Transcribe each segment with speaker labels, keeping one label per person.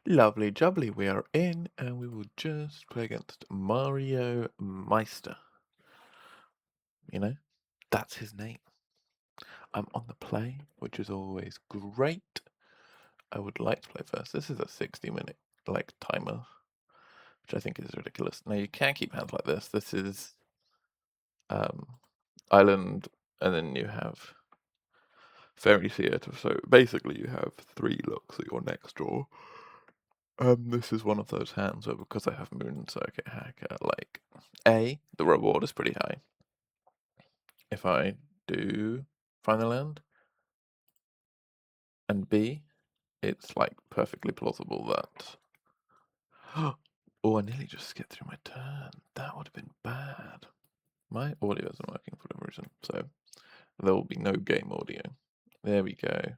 Speaker 1: Lovely jubbly, we are in, and we will just play against Mario Meister. You know, that's his name. I'm on the play, which is always great. I would like to play first. This is a 60-minute, timer, which I think is ridiculous. Now, you can't keep hands like this. This is island, and then you have fairy theatre. So basically, you have 3 looks at your next draw. This is one of those hands where, because I have Moon Circuit Hacker, the reward is pretty high. If I do find the land, and B, it's perfectly plausible that. Oh, I nearly just skipped through my turn. That would have been bad. My audio isn't working for whatever reason, so there will be no game audio. There we go.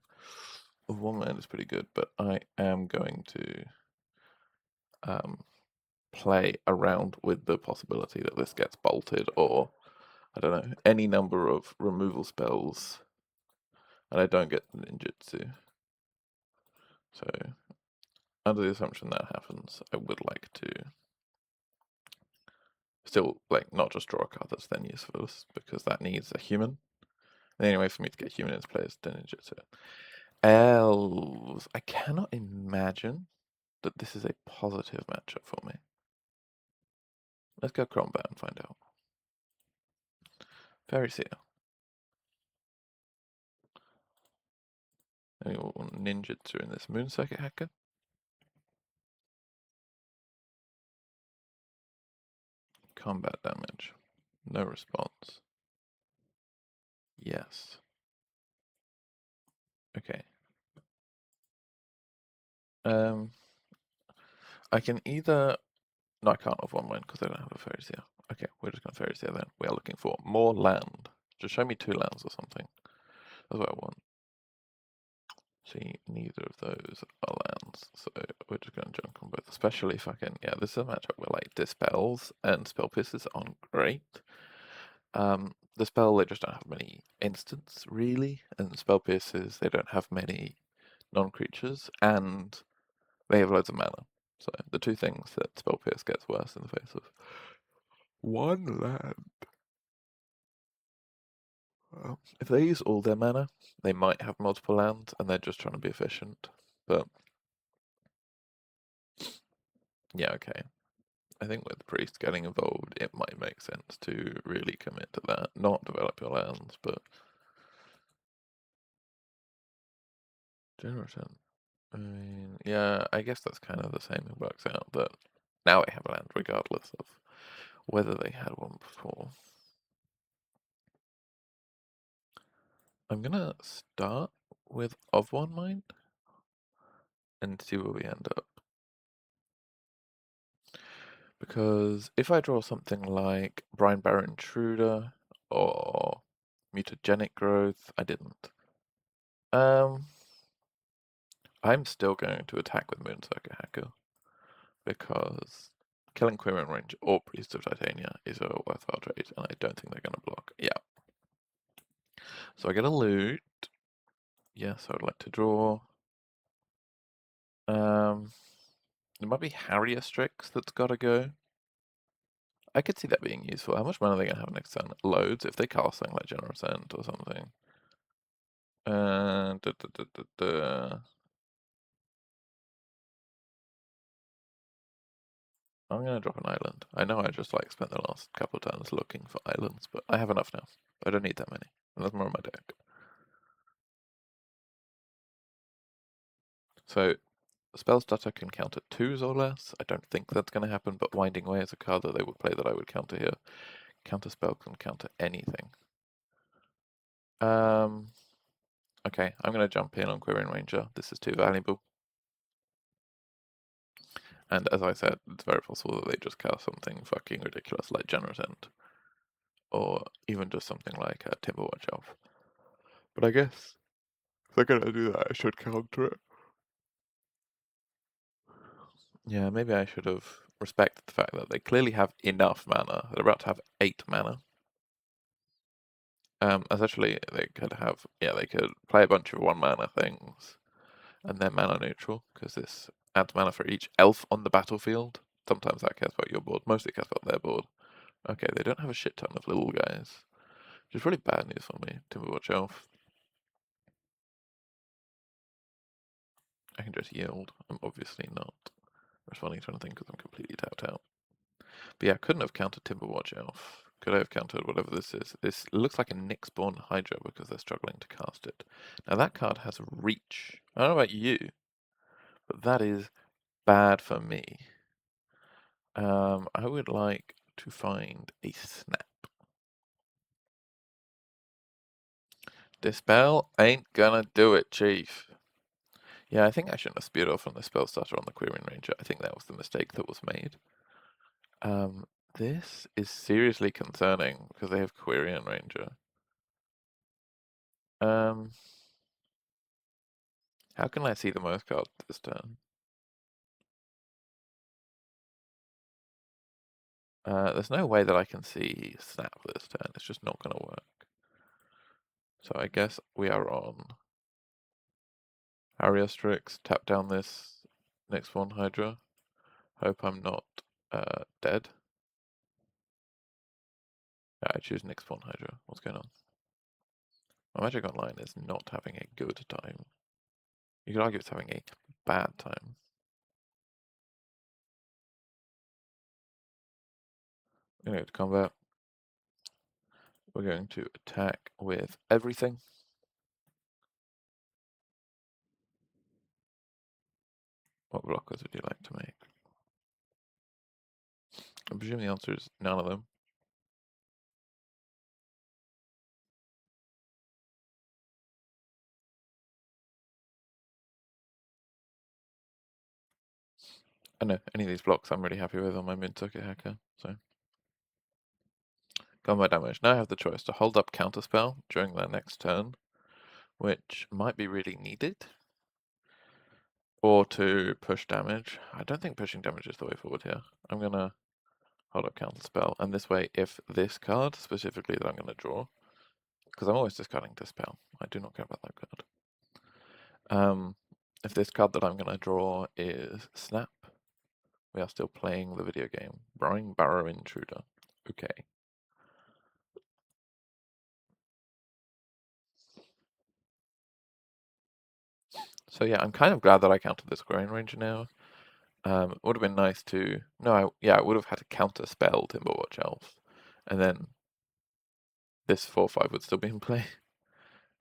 Speaker 1: 1 man is pretty good, but I am going to play around with the possibility that this gets bolted, or I don't know, any number of removal spells, and I don't get the ninjutsu. So, under the assumption that happens, I would like to still, not just draw a card that's then useful, because that needs a human. The only way for me to get human into play is the ninjutsu. Elves. I cannot imagine that this is a positive matchup for me. Let's go combat and find out. Fairy Seer. And we will ninjutsu in this Moon Circuit Hacker. Combat damage. No response. Yes. Okay. I can either. No, I can't have 1 mine because I don't have a Fairy Seer. Okay, we're just going to Fairy Seer then. We are looking for more land. Just show me 2 lands or something. That's what I want. See, neither of those are lands, so we're just going to junk on both. Especially if I can. Yeah, this is a matchup where Dispels and Spell Pierces aren't great. The spell, they just don't have many instants, really, and Spell Pierces, they don't have many non-creatures, and they have loads of mana. So the 2 things that Spell Pierce gets worse in the face of 1 land. If they use all their mana, they might have multiple lands, and they're just trying to be efficient. But yeah, okay. I think with Priest getting involved, it might make sense to really commit to that. Not develop your lands, but Generation. I mean, yeah, I guess that's kind of the same. It works out that now I have a land regardless of whether they had one before. I'm gonna start with of 1 mind and see where we end up. Because if I draw something like Brine Barrow Intruder or Mutagenic Growth, I didn't. I'm still going to attack with Moon Circuit Hacker because killing Quirine Range or Priest of Titania is a worthwhile trade, and I don't think they're going to block. Yeah. So I get a loot. Yes, I would like to draw. It might be Harrier Strix that's got to go. I could see that being useful. How much mana are they going to have next turn? Loads, if they cast something like Generous End or something. Da, da, da, da, da. I'm going to drop an island. I know I just spent the last couple of turns looking for islands, but I have enough now. I don't need that many. And there's more in my deck. So, Spell Stutter can counter 2s or less. I don't think that's going to happen, but Winding Way is a card that they would play that I would counter here. Counter Spell can counter anything. Okay, I'm going to jump in on Quirine Ranger. This is too valuable. And as I said, it's very possible that they just cast something fucking ridiculous like Generous End. Or even just something like Timberwatch Elf. But I guess if they're going to do that, I should counter it. Yeah, maybe I should have respected the fact that they clearly have enough mana. They're about to have 8 mana. Essentially, they could play a bunch of 1 mana things And they're mana neutral, because this adds mana for each elf on the battlefield. Sometimes that cares about your board, mostly cares about their board. Okay, they don't have a shit ton of little guys. Which is really bad news for me, Timberwatch Elf. I can just yield. I'm obviously not responding to anything because I'm completely tapped out. But yeah, I couldn't have countered Timberwatch Elf. Could I have countered whatever this is? This looks like a Nyxborn Hydra because they're struggling to cast it. Now that card has reach. I don't know about you, but that is bad for me. I would like to find a snap. Dispel ain't gonna do it, Chief. Yeah, I think I shouldn't have speared off on the spell starter on the Querying Ranger. I think that was the mistake that was made. This is seriously concerning because they have Querying Ranger. How can I see the most cards this turn? There's no way that I can see Snap this turn. It's just not gonna work. So I guess we are on Ariostrix, tap down this Nyxborn Hydra. Hope I'm not dead. Yeah, I choose Nyxborn Hydra. What's going on? My Magic Online is not having a good time. You could argue it's having a bad time. We're going to combat. We're going to attack with everything. What blockers would you like to make? I presume the answer is none of them. I know, any of these blocks I'm really happy with on my mid-circuit hacker, so. Combat damage. Now I have the choice to hold up Counterspell during their next turn, which might be really needed, or to push damage. I don't think pushing damage is the way forward here. I'm gonna hold up Counterspell, and this way, if this card, specifically that I'm gonna draw, because I'm always discarding Dispel, I do not care about that card. If this card that I'm gonna draw is Snap, we are still playing the video game. Brine Barrow Intruder. Okay. So yeah, I'm kind of glad that I countered this Growing Ranger now. It would have been nice to... No, I would have had to counter spell Timberwatch Elf. And then this 4-5 would still be in play.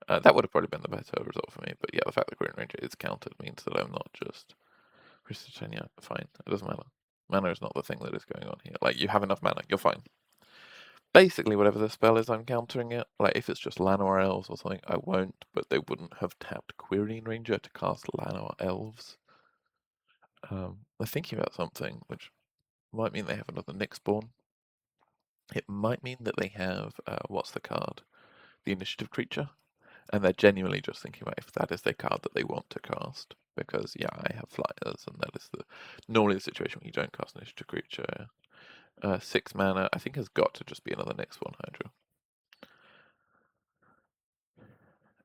Speaker 1: That would have probably been the better result for me. But yeah, the fact that Green Ranger is countered means that I'm not just... Christian, yeah, fine. It doesn't matter. Mana is not the thing that is going on here. Like, you have enough mana, you're fine. Basically, whatever the spell is, I'm countering it. Like, if it's just Llanowar Elves or something, I won't, but they wouldn't have tapped Querying Ranger to cast Llanowar Elves. They're thinking about something, which might mean they have another Nyxborn. It might mean that they have, what's the card? The Initiative creature. And they're genuinely just thinking about if that is the card that they want to cast. Because, yeah, I have flyers, and that is normally the situation when you don't cast Initiative creature. 6 mana, I think has got to just be another Nyxborn Hydra.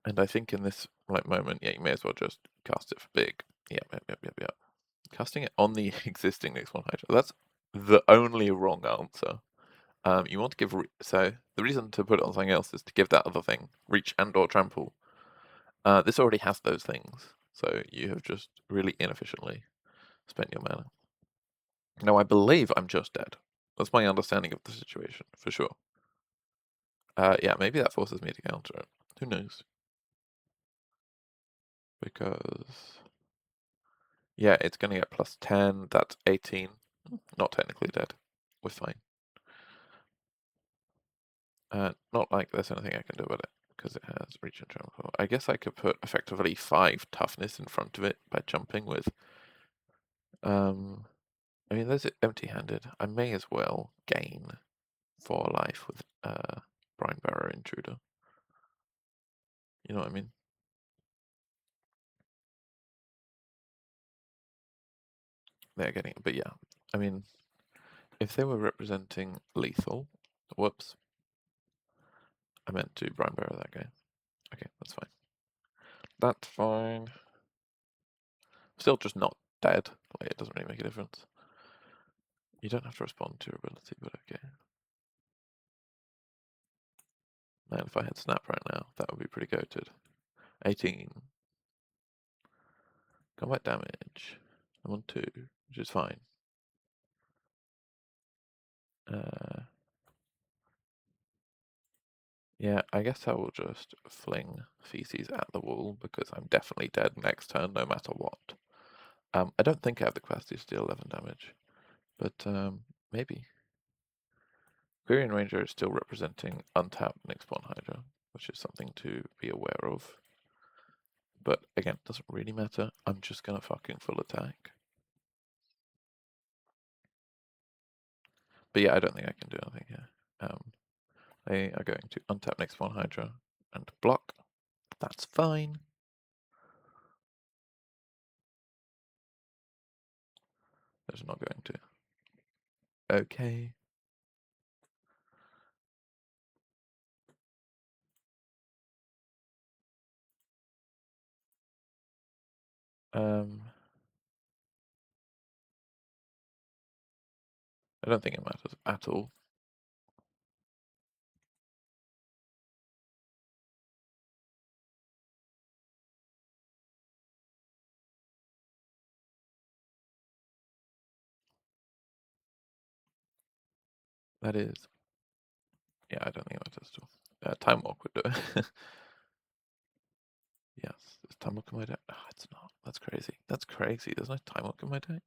Speaker 1: And I think in this moment, yeah, you may as well just cast it for big. Yeah. Casting it on the existing Nyxborn Hydra. That's the only wrong answer. You want to give... So, the reason to put it on something else is to give that other thing reach and or trample. This already has those things, so you have just really inefficiently spent your mana. Now, I believe I'm just dead. That's my understanding of the situation, for sure. Yeah, maybe that forces me to counter it. Who knows? Because... Yeah, it's going to get plus 10, that's 18. Not technically dead. We're fine. Not like there's anything I can do about it, because it has reach and trample. I guess I could put effectively 5 toughness in front of it by jumping with... I mean, there's it empty-handed. I may as well gain 4 life with Brine Barrow Intruder. You know what I mean? They're getting it, but yeah. I mean, if they were representing lethal... Whoops. I meant to Brine Barrow that guy. Okay, that's fine. That's fine. Still just not dead. Like, it doesn't really make a difference. You don't have to respond to your ability, but okay. Man, if I had snap right now, that would be pretty goated. 18. Combat damage. I'm on 2, which is fine. Yeah, I guess I will just fling feces at the wall because I'm definitely dead next turn no matter what. I don't think I have the capacity to deal 11 damage, but maybe. Quirion Ranger is still representing untapped next spawn Hydra, which is something to be aware of. But again, doesn't really matter. I'm just gonna fucking full attack. But yeah, I don't think I can do anything here. They are going to untap next spawn Hydra and block. That's fine. Those are not going to. Okay. I don't think it matters at all. That is. Yeah, I don't think it matters at all. Time Walk would do it. Yes. Is Time Walk in my deck? Oh, it's not. That's crazy. That's crazy. There's no Time Walk in my deck.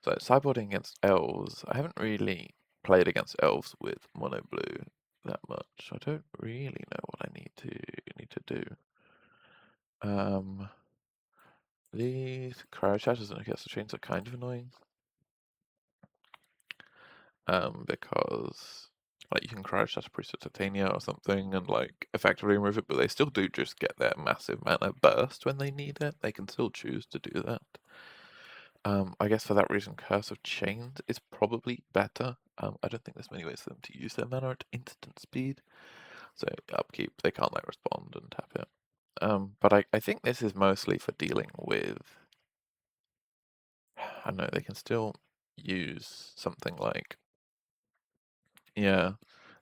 Speaker 1: So, sideboarding against Elves. I haven't really played against Elves with Mono Blue that much. I don't really know what I need to do. These Cryo Shatters and Orchestra Chains are kind of annoying. Because like you can Cryo Shatter Priest of Titania or something and like effectively remove it, but they still do just get their massive mana burst when they need it. They can still choose to do that. I guess for that reason, Curse of Chains is probably better. I don't think there's many ways for them to use their mana at instant speed. So upkeep, they can't like respond and tap it. But I think this is mostly for dealing with, I don't know, they can still use something like, yeah,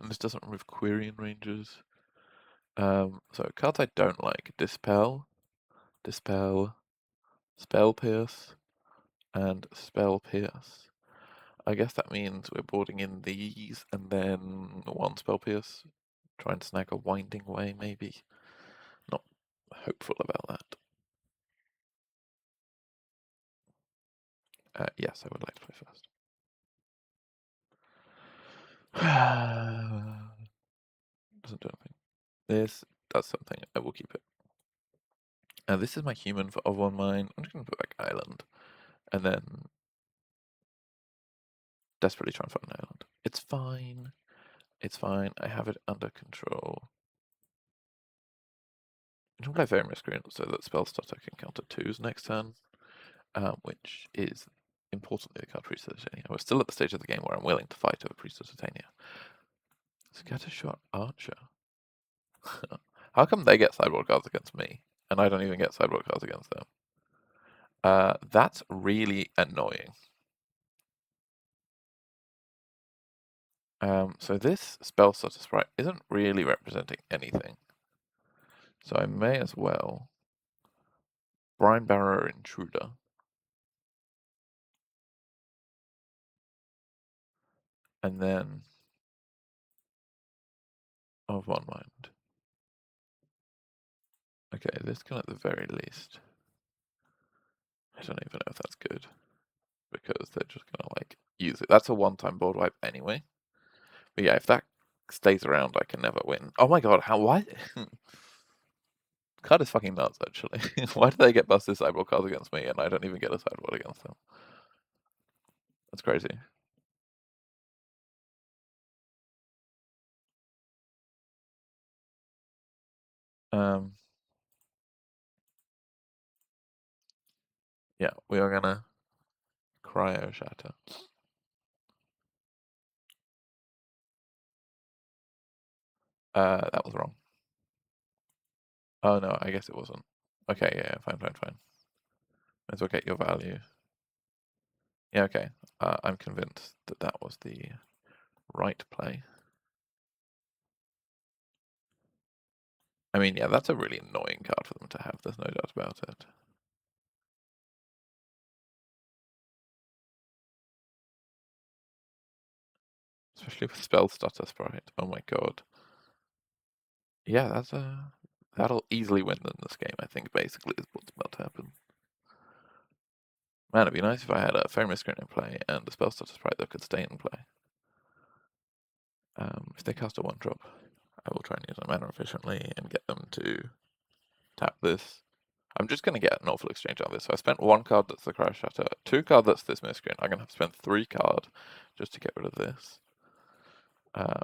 Speaker 1: and this doesn't remove Quirion Rangers. So cards I don't like, Dispel, Spell Pierce, and Spell Pierce. I guess that means we're boarding in these and then one Spell Pierce. Try and snag a Winding Way, maybe. Not hopeful about that. Yes, I would like to play first. Doesn't do anything. This does something. I will keep it. This is my human of one mine. I'm just going to put back Island. And then desperately try and find an island. It's fine. It's fine. I have it under control. I can play Fairy Miscreant so that Spell Starter can counter 2s next turn, which is importantly the card Priest of Titania. We're still at the stage of the game where I'm willing to fight over Priest of Titania. Scattershot Archer. How come they get sideboard cards against me, and I don't even get sideboard cards against them? That's really annoying. So this Spell Starter Sprite isn't really representing anything. So I may as well Brine Barrow Intruder. And then of one mind. Okay, this can at the very least. I don't even know if that's good. Because they're just gonna like use it. That's a one-time board wipe anyway. But yeah, if that stays around, I can never win. Oh my god, how why card is fucking nuts actually. Why do they get busted sideboard cards against me and I don't even get a sideboard against them? That's crazy. Yeah, we are gonna Cryo Shatter. That was wrong. Oh no, I guess it wasn't. Okay, yeah, fine. Might as well get your value. Yeah, okay. I'm convinced that that was the right play. I mean, yeah, that's a really annoying card for them to have, there's no doubt about it. Especially with spell stutter sprite. Oh my god. Yeah, that'll easily win them this game, I think, basically, is what's about to happen. Man, it'd be nice if I had a Fairy Miscreant in play and a spell stutter sprite that could stay in play. If they cast a 1-drop, I will try and use my mana efficiently and get them to tap this. I'm just going to get an awful exchange on this. So I spent 1 card that's the Crash Shatter, 2 card that's this Miscreant. I'm going to have to spend 3 card just to get rid of this.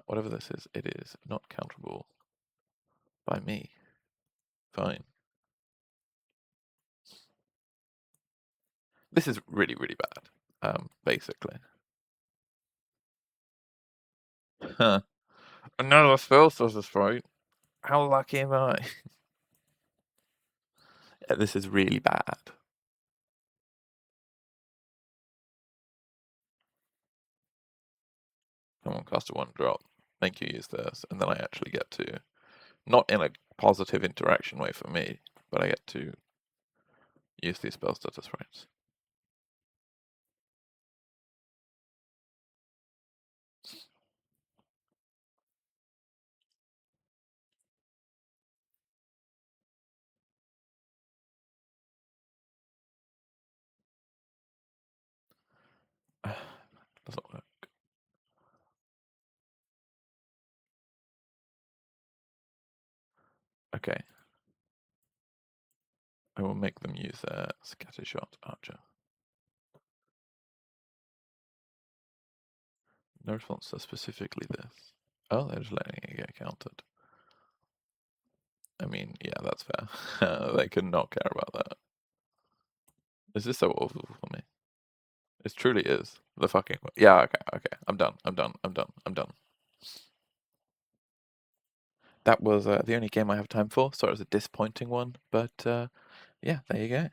Speaker 1: Whatever this is, it is not counterable by me. Fine. This is really, really bad, basically. Huh. Another spell stutter sprite. How lucky am I? Yeah, this is really bad. Come on, cast a 1-drop. Make you use this, and then I actually get to, not in a positive interaction way for me, but I get to use these spell stutter sprites. Doesn't work. Okay. I will make them use their Scattershot Archer. No response to specifically this. Oh, they're just letting it get countered. I mean, yeah, that's fair. They could not care about that. Is this so awful for me? It truly is. The fucking... Yeah, okay. I'm done. That was the only game I have time for, so it was a disappointing one, but yeah, there you go.